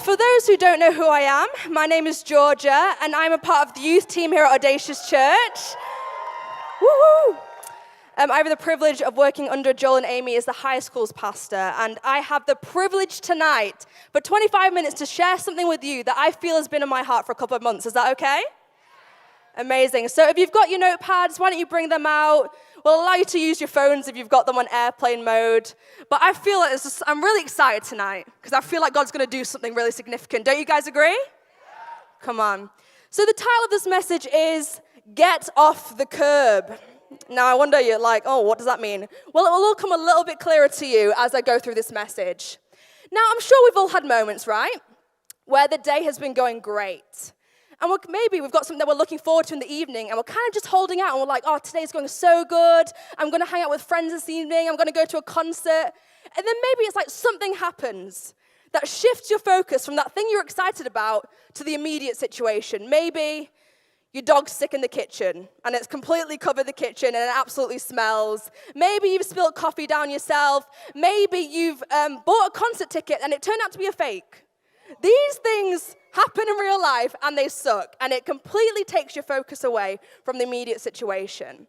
For those who don't know who I am, my name is Georgia, and I'm a part of the youth team here at Audacious Church. Woo-hoo! I have the privilege of working under Joel and Amy as the high school's pastor, and I have the privilege tonight for 25 minutes to share something with you that I feel has been in my heart for a couple of months. Is that okay? Amazing. So if you've got your notepads, why don't you bring them out? We'll allow you to use your phones if you've got them on airplane mode. But I feel like I'm really excited tonight because I feel like God's going to do something really significant. Don't you guys agree? Come on. So the title of this message is Get Off the Curb. Now I wonder, you're like, oh, what does that mean? Well, it will all come a little bit clearer to you as I go through this message. Now, I'm sure we've all had moments, right, where the day has been going great. And maybe we've got something that we're looking forward to in the evening, and we're kind of just holding out, and we're like, oh, today's going so good. I'm going to hang out with friends this evening. I'm going to go to a concert. And then maybe it's like something happens that shifts your focus from that thing you're excited about to the immediate situation. Maybe your dog's sick in the kitchen, and it's completely covered the kitchen, and it absolutely smells. Maybe you've spilled coffee down yourself. Maybe you've bought a concert ticket, and it turned out to be a fake. These things happen in real life, and they suck, and it completely takes your focus away from the immediate situation.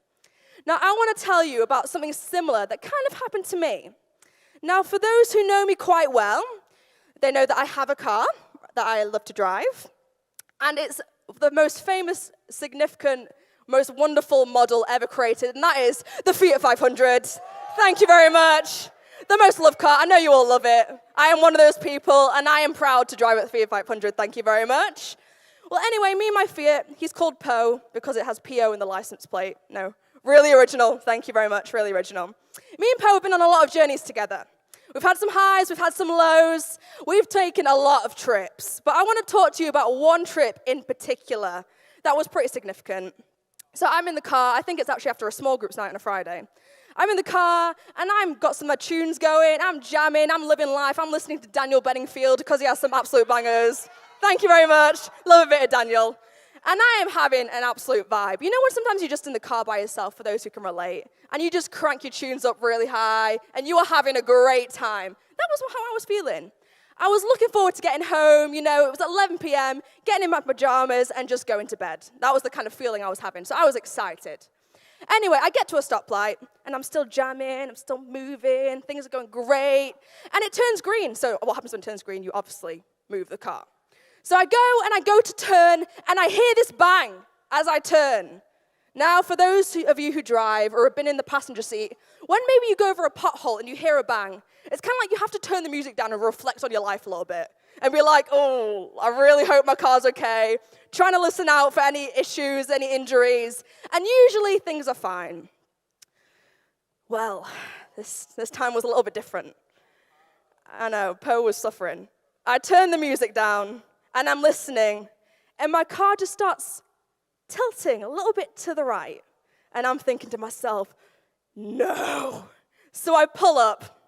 Now, I want to tell you about something similar that kind of happened to me. Now, for those who know me quite well, they know that I have a car that I love to drive, and it's the most famous, significant, most wonderful model ever created, and that is the Fiat 500. Thank you very much. The most loved car. I know you all love it. I am one of those people, and I am proud to drive a Fiat 500. Thank you very much. Well, anyway, me and my Fiat, he's called Poe because it has P-O in the license plate. No, really original. Thank you very much. Really original. Me and Poe have been on a lot of journeys together. We've had some highs, we've had some lows. We've taken a lot of trips. But I want to talk to you about one trip in particular that was pretty significant. So I'm in the car. I think it's actually after a small groups night on a Friday. I'm in the car, and I've got some of my tunes going. I'm jamming. I'm living life. I'm listening to Daniel Bedingfield because he has some absolute bangers. Thank you very much. Love a bit of Daniel. And I am having an absolute vibe. You know when sometimes you're just in the car by yourself, for those who can relate, and you just crank your tunes up really high, and you are having a great time. That was how I was feeling. I was looking forward to getting home. You know, it was 11 p.m., getting in my pajamas, and just going to bed. That was the kind of feeling I was having, so I was excited. Anyway, I get to a stoplight, and I'm still jamming, I'm still moving, things are going great, and it turns green. So what happens when it turns green? You obviously move the car. So I go to turn, and I hear this bang as I turn. Now, for those of you who drive or have been in the passenger seat, when maybe you go over a pothole and you hear a bang, it's kind of like you have to turn the music down and reflect on your life a little bit and be like, oh, I really hope my car's okay, trying to listen out for any issues, any injuries, and usually things are fine. Well, this time was a little bit different. I know, Poe was suffering. I turned the music down, and I'm listening, and my car just starts tilting a little bit to the right, and I'm thinking to myself, no. So I pull up.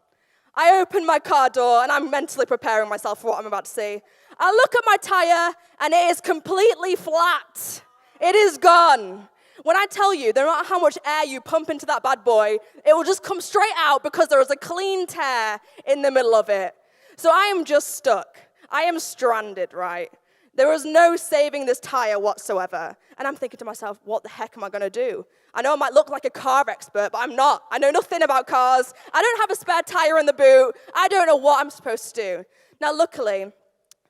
I open my car door, and I'm mentally preparing myself for what I'm about to see. I look at my tire, and it is completely flat. It is gone. When I tell you, no matter how much air you pump into that bad boy, it will just come straight out because there is a clean tear in the middle of it. So I am just stuck. I am stranded, right? There is no saving this tire whatsoever. And I'm thinking to myself, what the heck am I going to do? I know I might look like a car expert, but I'm not. I know nothing about cars. I don't have a spare tire in the boot. I don't know what I'm supposed to do. Now, luckily,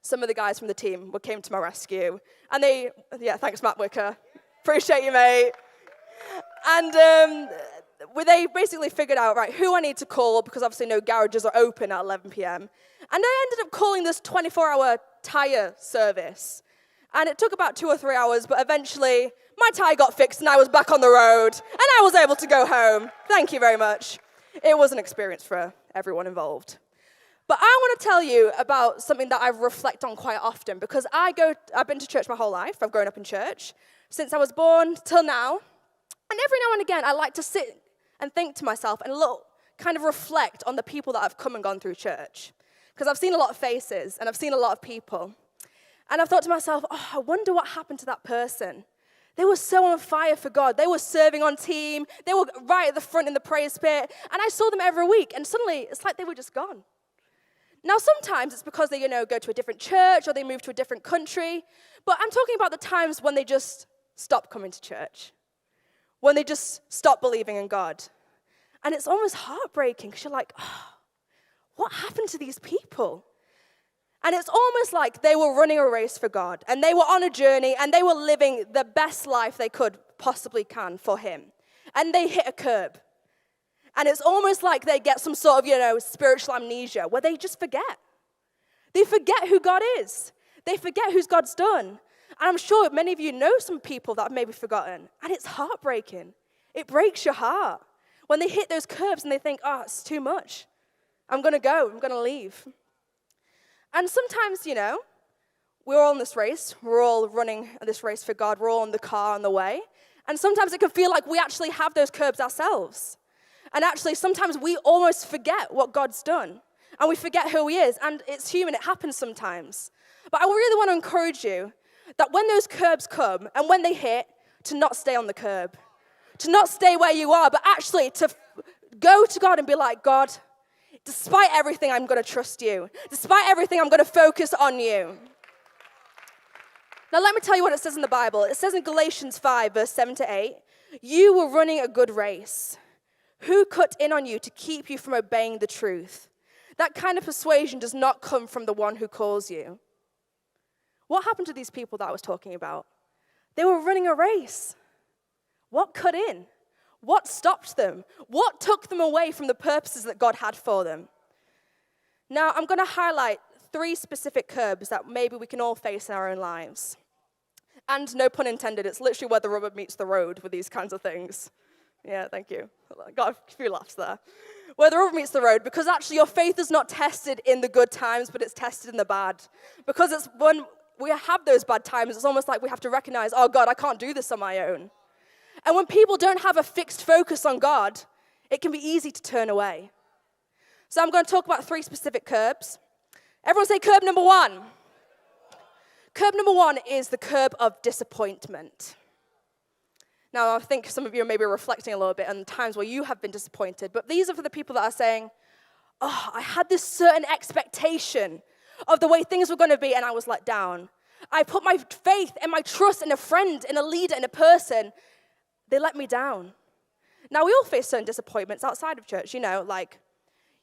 some of the guys from the team came to my rescue. And thanks, Matt Wicker. Appreciate you, mate. And they basically figured out, right, who I need to call, because obviously no garages are open at 11 p.m. And I ended up calling this 24-hour tire service. And it took about 2 or 3 hours, but eventually my tire got fixed and I was back on the road. And I was able to go home. Thank you very much. It was an experience for everyone involved. But I want to tell you about something that I reflect on quite often, because I've been to church my whole life. I've grown up in church since I was born till now. And every now and again, I like to sit and think to myself and kind of reflect on the people that have come and gone through church. Because I've seen a lot of faces and I've seen a lot of people. And I've thought to myself, oh, I wonder what happened to that person. They were so on fire for God. They were serving on team. They were right at the front in the praise pit. And I saw them every week. And suddenly, it's like they were just gone. Now, sometimes it's because they, go to a different church or they move to a different country. But I'm talking about the times when they just stop coming to church, when they just stop believing in God. And it's almost heartbreaking because you're like, oh, what happened to these people? And it's almost like they were running a race for God, and they were on a journey, and they were living the best life they could possibly can for him. And they hit a curb. And it's almost like they get some sort of, spiritual amnesia where they just forget. They forget who God is. They forget who God's done. And I'm sure many of you know some people that have maybe forgotten. And it's heartbreaking. It breaks your heart when they hit those curbs and they think, oh, it's too much. I'm going to go. I'm going to leave. And sometimes, we're all in this race. We're all running this race for God. We're all in the car on the way. And sometimes it can feel like we actually have those curbs ourselves. And actually, sometimes we almost forget what God's done. And we forget who he is. And it's human. It happens sometimes. But I really want to encourage you that when those curbs come and when they hit, to not stay on the curb. To not stay where you are, but actually to go to God and be like, God, despite everything, I'm going to trust you. Despite everything, I'm going to focus on you. Now, let me tell you what it says in the Bible. It says in Galatians 5, verse 7 to 8, you were running a good race. Who cut in on you to keep you from obeying the truth? That kind of persuasion does not come from the one who calls you. What happened to these people that I was talking about? They were running a race. What cut in? What stopped them? What took them away from the purposes that God had for them? Now, I'm going to highlight 3 specific curbs that maybe we can all face in our own lives. And no pun intended, it's literally where the rubber meets the road with these kinds of things. Yeah, thank you. Got a few laughs there. Where the rubber meets the road, because actually your faith is not tested in the good times, but it's tested in the bad. Because it's when we have those bad times, it's almost like we have to recognize, oh God, I can't do this on my own. And when people don't have a fixed focus on God, it can be easy to turn away. So I'm going to talk about 3 specific curbs. Everyone say curb number 1. Curb number 1 is the curb of disappointment. Now, I think some of you are maybe reflecting a little bit on the times where you have been disappointed, but these are for the people that are saying, oh, I had this certain expectation of the way things were going to be, and I was let down. I put my faith and my trust in a friend, in a leader, in a person. They let me down. Now, we all face certain disappointments outside of church, like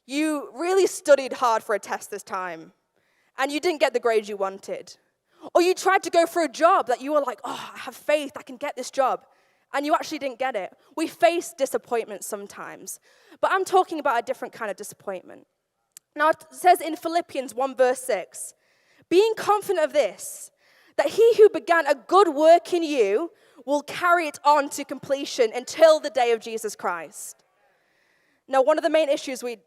you really studied hard for a test this time, and you didn't get the grade you wanted. Or you tried to go for a job that you were like, oh, I have faith, I can get this job. And you actually didn't get it. We face disappointment sometimes. But I'm talking about a different kind of disappointment. Now, it says in Philippians 1 verse 6, being confident of this, that he who began a good work in you will carry it on to completion until the day of Jesus Christ. Now, one of the main issues we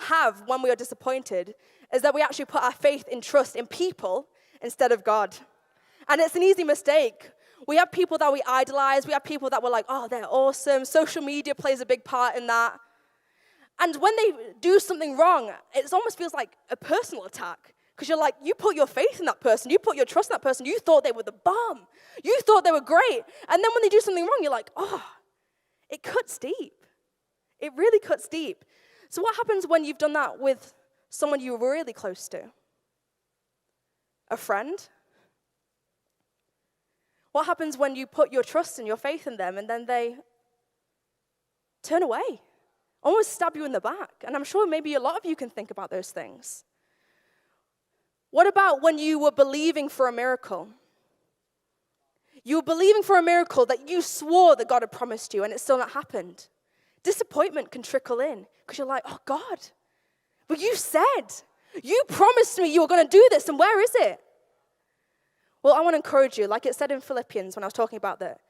have when we are disappointed is that we actually put our faith and trust in people instead of God. And it's an easy mistake. We have people that we idolize. We have people that we're like, oh, they're awesome. Social media plays a big part in that. And when they do something wrong, it almost feels like a personal attack. Because you're like, you put your faith in that person. You put your trust in that person. You thought they were the bomb. You thought they were great. And then when they do something wrong, you're like, oh, it cuts deep. It really cuts deep. So what happens when you've done that with someone you were really close to? A friend? What happens when you put your trust and your faith in them and then they turn away, almost stab you in the back? And I'm sure maybe a lot of you can think about those things. What about when you were believing for a miracle? You were believing for a miracle that you swore that God had promised you and it still not happened. Disappointment can trickle in because you're like, oh God, but you said, you promised me you were going to do this and where is it? Well, I want to encourage you, like it said in Philippians when I was talking about that.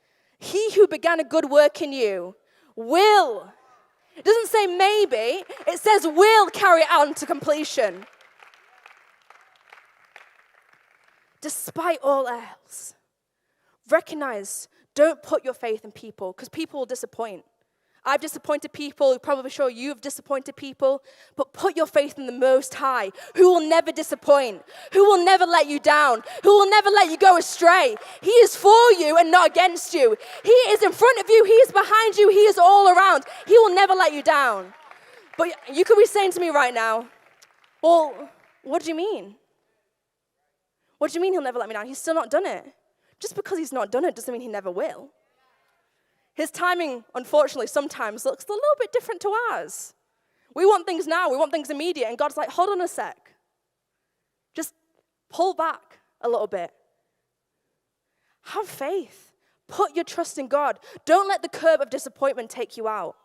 He who began a good work in you will. It doesn't say maybe, it says will carry it out to completion. Despite all else, recognize, don't put your faith in people because people will disappoint. I've disappointed people, probably sure you've disappointed people, but put your faith in the Most High, who will never disappoint, who will never let you down, who will never let you go astray. He is for you and not against you. He is in front of you, he is behind you, he is all around. He will never let you down. But you could be saying to me right now, well, What do you mean? What do you mean he'll never let me down? He's still not done it. Just because he's not done it doesn't mean he never will. His timing, unfortunately, sometimes looks a little bit different to ours. We want things now. We want things immediate. And God's like, hold on a sec. Just pull back a little bit. Have faith. Put your trust in God. Don't let the curb of disappointment take you out.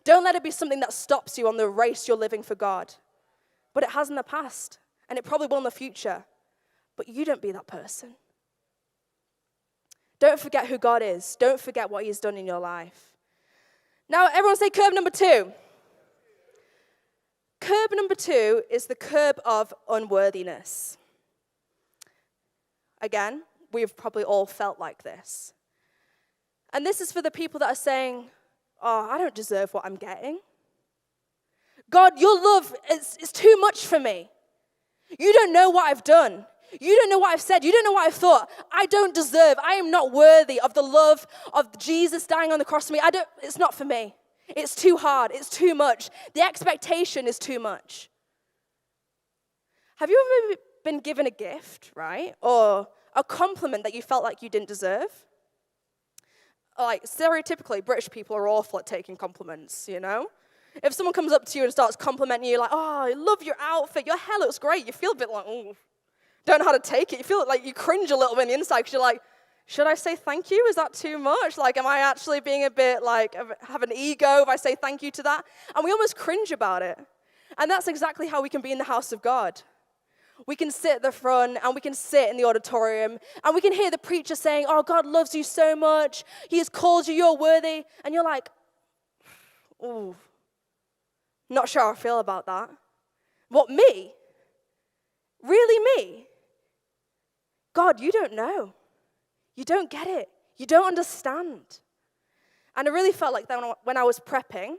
Don't let it be something that stops you on the race you're living for God. But it has in the past, and it probably will in the future. But you don't be that person. Don't forget who God is. Don't forget what he's done in your life. Now, everyone say curb number 2. Curb number 2 is the curb of unworthiness. Again, we've probably all felt like this. And this is for the people that are saying, oh, I don't deserve what I'm getting. God, your love is too much for me. You don't know what I've done. You don't know what I've said. You don't know what I've thought. I don't deserve. I am not worthy of the love of Jesus dying on the cross for me. It's not for me. It's too hard. It's too much. The expectation is too much. Have you ever been given a gift, right? Or a compliment that you felt like you didn't deserve? Like, stereotypically, British people are awful at taking compliments, you know? If someone comes up to you and starts complimenting you, like, oh, I love your outfit, your hair looks great, you feel a bit like, oh, don't know how to take it. You feel like you cringe a little bit on the inside because you're like, should I say thank you? Is that too much? Like, am I actually being a bit like, have an ego if I say thank you to that? And we almost cringe about it. And that's exactly how we can be in the house of God. We can sit at the front and we can sit in the auditorium and we can hear the preacher saying, oh, God loves you so much. He has called you, you're worthy. And you're like, ooh, not sure how I feel about that. What, me? Really me? God, you don't know. You don't get it. You don't understand. And I really felt like that when I was prepping.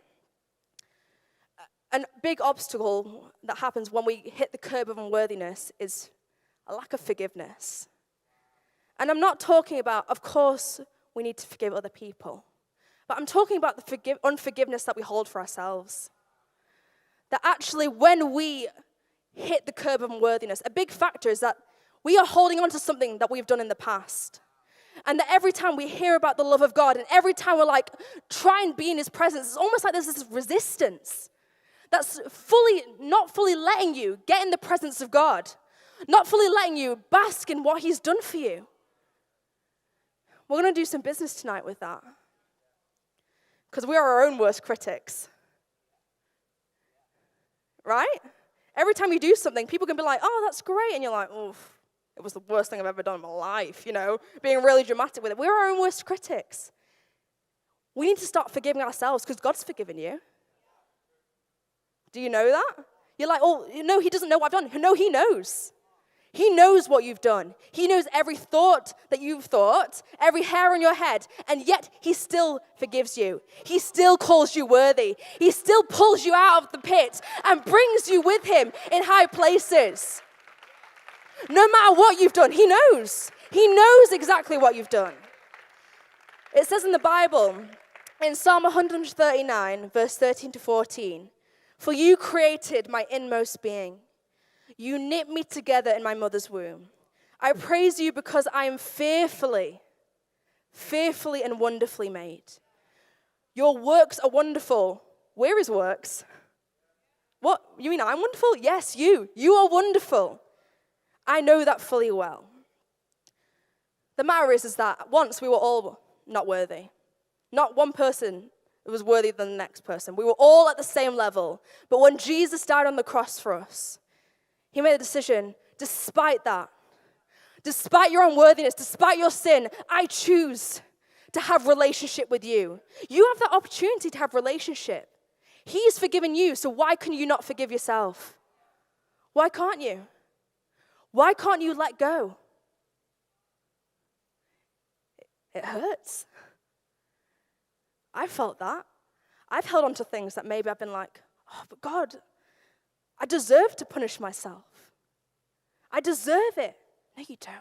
A big obstacle that happens when we hit the curb of unworthiness is a lack of forgiveness. And I'm not talking about, of course, we need to forgive other people. But I'm talking about the unforgiveness that we hold for ourselves. That actually when we hit the curb of unworthiness, a big factor is that we are holding on to something that we've done in the past. And that every time we hear about the love of God and every time we're like, try and be in his presence, it's almost like there's this resistance. That's not fully letting you get in the presence of God. Not fully letting you bask in what he's done for you. We're going to do some business tonight with that. Because we are our own worst critics. Right? Every time you do something, people can be like, oh, that's great. And you're like, oof, it was the worst thing I've ever done in my life, you know, being really dramatic with it. We're our own worst critics. We need to start forgiving ourselves because God's forgiven you. Do you know that? You're like, oh, no, he doesn't know what I've done. No, he knows. He knows what you've done. He knows every thought that you've thought, every hair on your head, and yet he still forgives you. He still calls you worthy. He still pulls you out of the pit and brings you with him in high places. No matter what you've done, he knows. He knows exactly what you've done. It says in the Bible, in Psalm 139, verse 13 to 14, for you created my inmost being. You knit me together in my mother's womb. I praise you because I am fearfully and wonderfully made. Your works are wonderful. Where is works? What? You mean I'm wonderful? Yes, you. You are wonderful. I know that fully well. The matter is that once we were all not worthy. Not one person was worthy than the next person. We were all at the same level. But when Jesus died on the cross for us, he made a decision, despite that, despite your unworthiness, despite your sin, I choose to have relationship with you. You have the opportunity to have relationship. He's forgiven you, so why can you not forgive yourself? Why can't you? Why can't you let go? It hurts. I felt that. I've held on to things that maybe I've been like, oh, but God, I deserve to punish myself. I deserve it. No, you don't.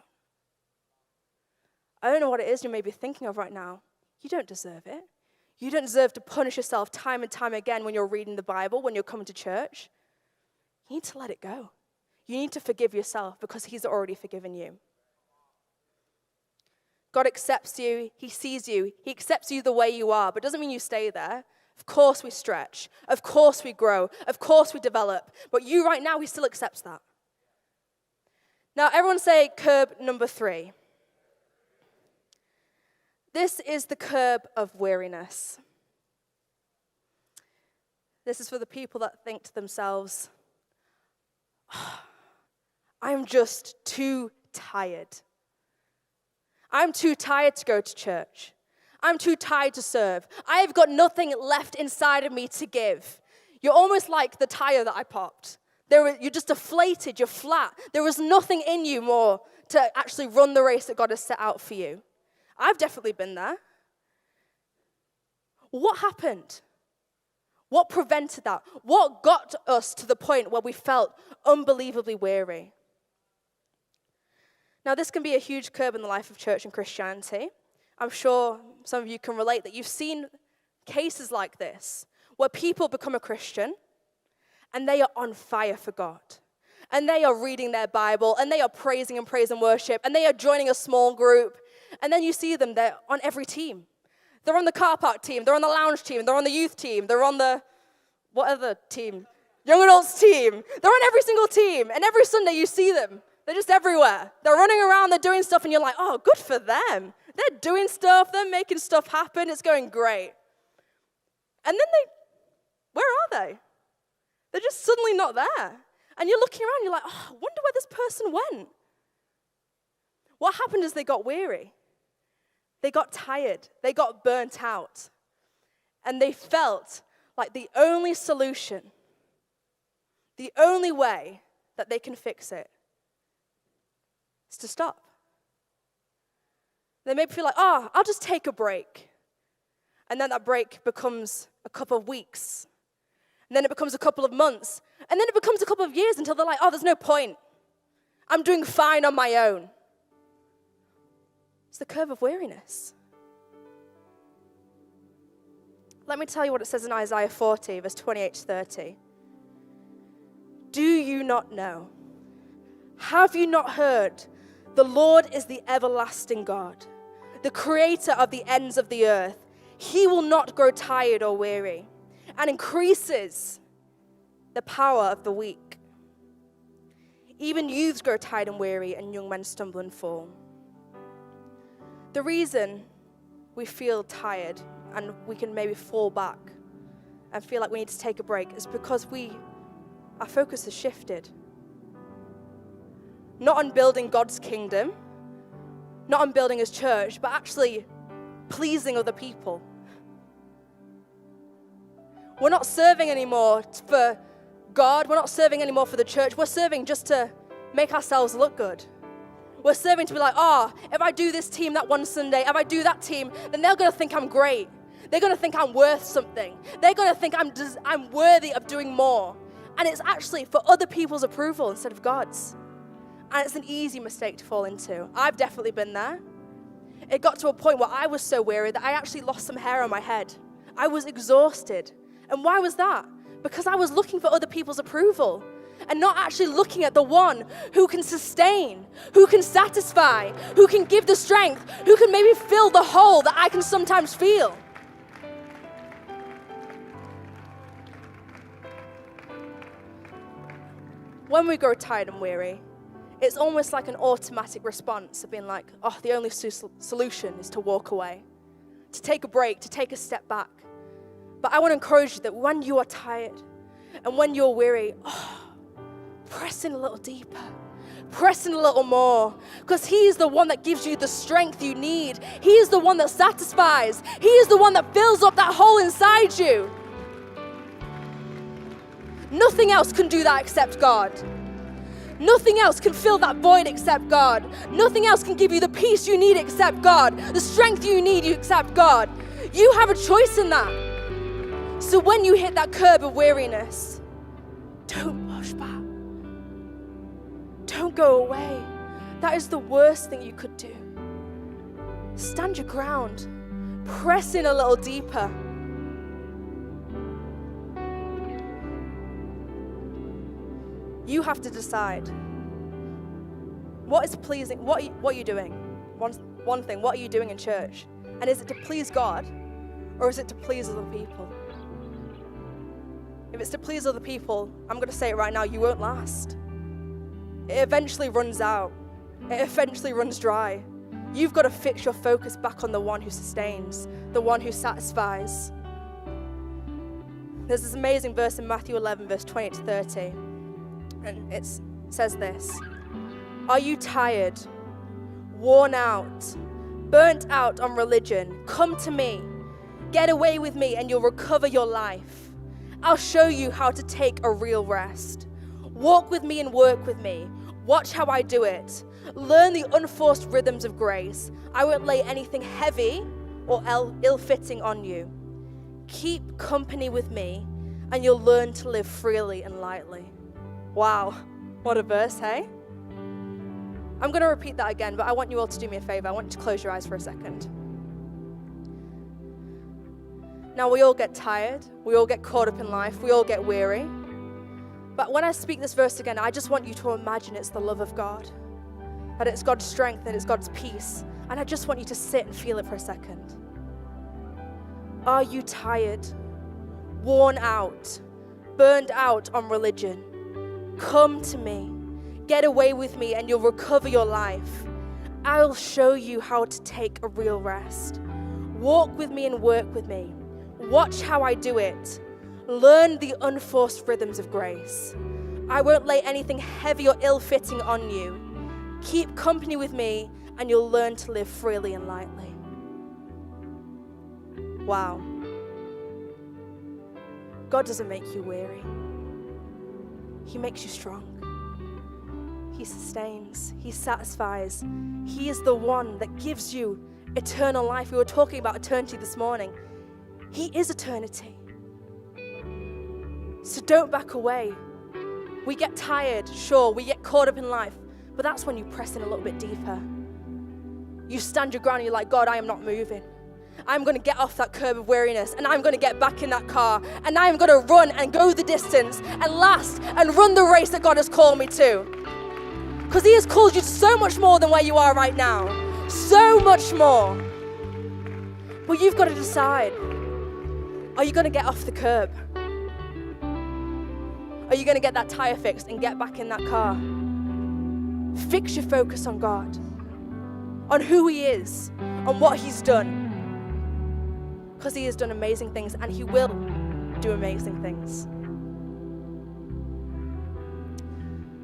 I don't know what it is you may be thinking of right now. You don't deserve it. You don't deserve to punish yourself time and time again when you're reading the Bible, when you're coming to church. You need to let it go. You need to forgive yourself because he's already forgiven you. God accepts you. He sees you. He accepts you the way you are, but doesn't mean you stay there. Of course we stretch. Of course we grow. Of course we develop. But you right now, he still accepts that. Now, everyone say curb number 3. This is the curb of weariness. This is for the people that think to themselves, I'm just too tired. I'm too tired to go to church. I'm too tired to serve. I have got nothing left inside of me to give. You're almost like the tire that I popped. You're just deflated, you're flat. There is nothing in you more to actually run the race that God has set out for you. I've definitely been there. What happened? What prevented that? What got us to the point where we felt unbelievably weary? Now, this can be a huge curb in the life of church and Christianity. I'm sure some of you can relate that you've seen cases like this, where people become a Christian, and they are on fire for God. And they are reading their Bible, and they are praising and praise and worship, and they are joining a small group. And then you see them, they're on every team. They're on the car park team, they're on the lounge team, they're on the youth team, they're on the, what other team? Young adults team. They're on every single team, and every Sunday you see them. They're just everywhere. They're running around, they're doing stuff, and you're like, oh, good for them. They're doing stuff, they're making stuff happen, it's going great. And then where are they? They're just suddenly not there. And you're looking around, you're like, oh, I wonder where this person went. What happened is they got weary. They got tired. They got burnt out. And they felt like the only solution, the only way that they can fix it is to stop. They maybe feel like, oh, I'll just take a break. And then that break becomes a couple of weeks. And then it becomes a couple of months. And then it becomes a couple of years until they're like, oh, there's no point. I'm doing fine on my own. It's the curve of weariness. Let me tell you what it says in Isaiah 40, verse 28 to 30. Do you not know? Have you not heard? The Lord is the everlasting God, the creator of the ends of the earth. He will not grow tired or weary, and increases the power of the weak. Even youths grow tired and weary, and young men stumble and fall. The reason we feel tired and we can maybe fall back and feel like we need to take a break is because our focus has shifted. Not on building God's kingdom, not on building his church, but actually pleasing other people. We're not serving anymore for God. We're not serving anymore for the church. We're serving just to make ourselves look good. We're serving to be like, oh, if I do this team that one Sunday, if I do that team, then they're going to think I'm great. They're going to think I'm worth something. They're going to think I'm worthy of doing more. And it's actually for other people's approval instead of God's. And it's an easy mistake to fall into. I've definitely been there. It got to a point where I was so weary that I actually lost some hair on my head. I was exhausted. And why was that? Because I was looking for other people's approval and not actually looking at the one who can sustain, who can satisfy, who can give the strength, who can maybe fill the hole that I can sometimes feel. When we grow tired and weary, it's almost like an automatic response of being like, oh, the only solution is to walk away, to take a break, to take a step back. But I want to encourage you that when you are tired and when you're weary, press in a little deeper. Press in a little more. Because he is the one that gives you the strength you need. He is the one that satisfies. He is the one that fills up that hole inside you. Nothing else can do that except God. Nothing else can fill that void except God. Nothing else can give you the peace you need except God. The strength you need except God. You have a choice in that. So when you hit that curb of weariness, don't push back. Don't go away. That is the worst thing you could do. Stand your ground. Press in a little deeper. You have to decide what is pleasing, what are you doing? One thing, what are you doing in church? And is it to please God or is it to please other people? If it's to please other people, I'm going to say it right now, you won't last. It eventually runs out. It eventually runs dry. You've got to fix your focus back on the one who sustains, the one who satisfies. There's this amazing verse in Matthew 11, verse 28 to 30. And it says this: Are you tired, worn out, burnt out on religion? Come to me. Get away with me and you'll recover your life. I'll show you how to take a real rest. Walk with me and work with me. Watch how I do it. Learn the unforced rhythms of grace. I won't lay anything heavy or ill-fitting on you. Keep company with me and you'll learn to live freely and lightly. Wow, what a verse, hey? I'm going to repeat that again, but I want you all to do me a favor. I want you to close your eyes for a second. Now, we all get tired. We all get caught up in life. We all get weary. But when I speak this verse again, I just want you to imagine it's the love of God, that it's God's strength and it's God's peace. And I just want you to sit and feel it for a second. Are you tired, worn out, burned out on religion? Come to me. Get away with me and you'll recover your life. I'll show you how to take a real rest. Walk with me and work with me. Watch how I do it. Learn the unforced rhythms of grace. I won't lay anything heavy or ill-fitting on you. Keep company with me and you'll learn to live freely and lightly. Wow. God doesn't make you weary. He makes you strong. He sustains. He satisfies. He is the one that gives you eternal life. We were talking about eternity this morning. He is eternity. So don't back away. We get tired, sure, we get caught up in life, but that's when you press in a little bit deeper. You stand your ground and you're like, God, I am not moving. I'm going to get off that curb of weariness and I'm going to get back in that car and I'm going to run and go the distance and last and run the race that God has called me to. Because He has called you to so much more than where you are right now. So much more. But you've got to decide, are you going to get off the curb? Are you going to get that tire fixed and get back in that car? Fix your focus on God, on who He is, on what He's done. Because He has done amazing things and He will do amazing things.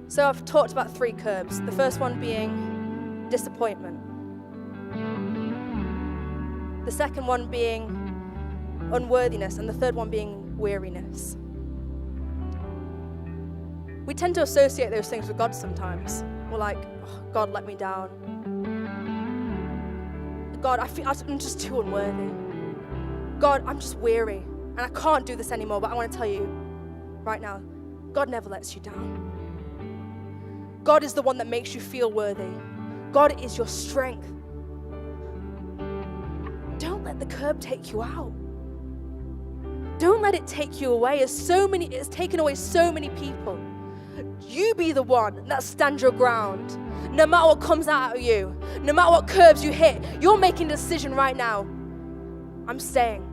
So I've talked about 3 curbs. The first one being disappointment. The second one being unworthiness. And the third one being weariness. We tend to associate those things with God sometimes. We're like, oh, God let me down. God, I feel I'm just too unworthy. God, I'm just weary and I can't do this anymore. But I want to tell you right now, God never lets you down. God is the one that makes you feel worthy. God is your strength. Don't let the curb take you out. Don't let it take you away. It's taken away so many people. You be the one that stands your ground. No matter what comes out of you, no matter what curbs you hit, you're making a decision right now. I'm staying.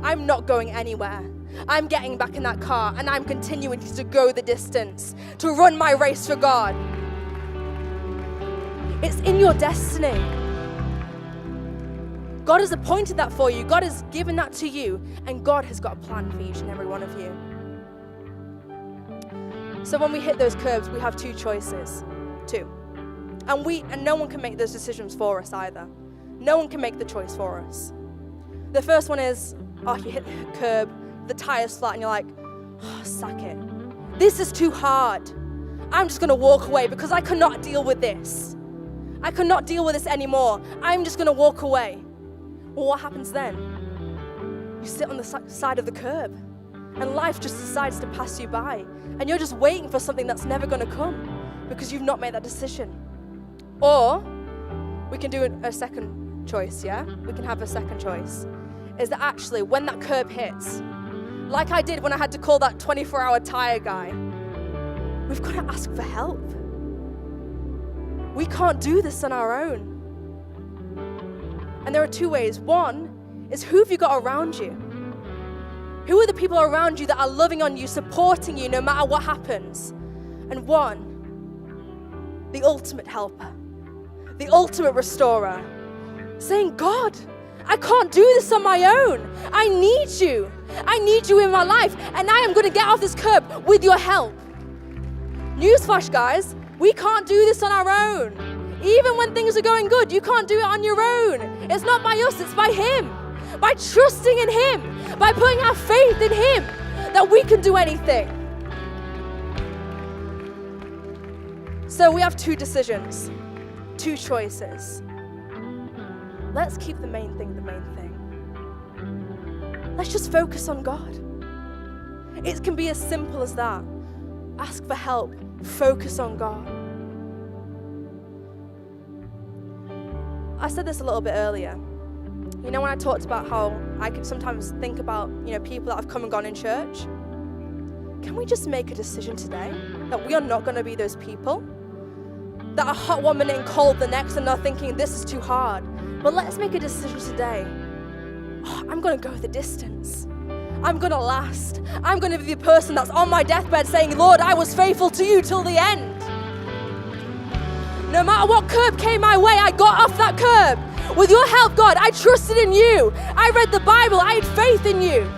I'm not going anywhere. I'm getting back in that car and I'm continuing to go the distance, to run my race for God. It's in your destiny. God has appointed that for you. God has given that to you. And God has got a plan for each and every one of you. So when we hit those curbs, we have 2 choices. 2. And no one can make those decisions for us either. No one can make the choice for us. The first one is, you hit the curb, the tire's flat, and you're like, sack it. This is too hard. I'm just going to walk away because I cannot deal with this. I cannot deal with this anymore. I'm just going to walk away. Well, what happens then? You sit on the side of the curb and life just decides to pass you by and you're just waiting for something that's never going to come because you've not made that decision. Or we can do a second choice, yeah? We can have a second choice. Is that actually when that curb hits, like I did when I had to call that 24-hour tire guy, we've got to ask for help. We can't do this on our own. And there are two ways. One is, who have you got around you? Who are the people around you that are loving on you, supporting you no matter what happens? And one, the ultimate helper, the ultimate restorer, saying, God, I can't do this on my own. I need you. I need you in my life, and I am going to get off this curb with your help. Newsflash, guys, we can't do this on our own. Even when things are going good, you can't do it on your own. It's not by us, it's by Him. By trusting in Him, by putting our faith in Him, that we can do anything. So we have two decisions, two choices. Let's keep the main thing the main thing. Let's just focus on God. It can be as simple as that. Ask for help. Focus on God. I said this a little bit earlier. You know, when I talked about how I could sometimes think about, people that have come and gone in church. Can we just make a decision today that we are not going to be those people that are hot one minute and cold the next and are thinking this is too hard? But let's make a decision today. I'm going to go the distance. I'm going to last. I'm going to be the person that's on my deathbed saying, Lord, I was faithful to you till the end. No matter what curb came my way, I got off that curb. With your help, God, I trusted in you. I read the Bible. I had faith in you.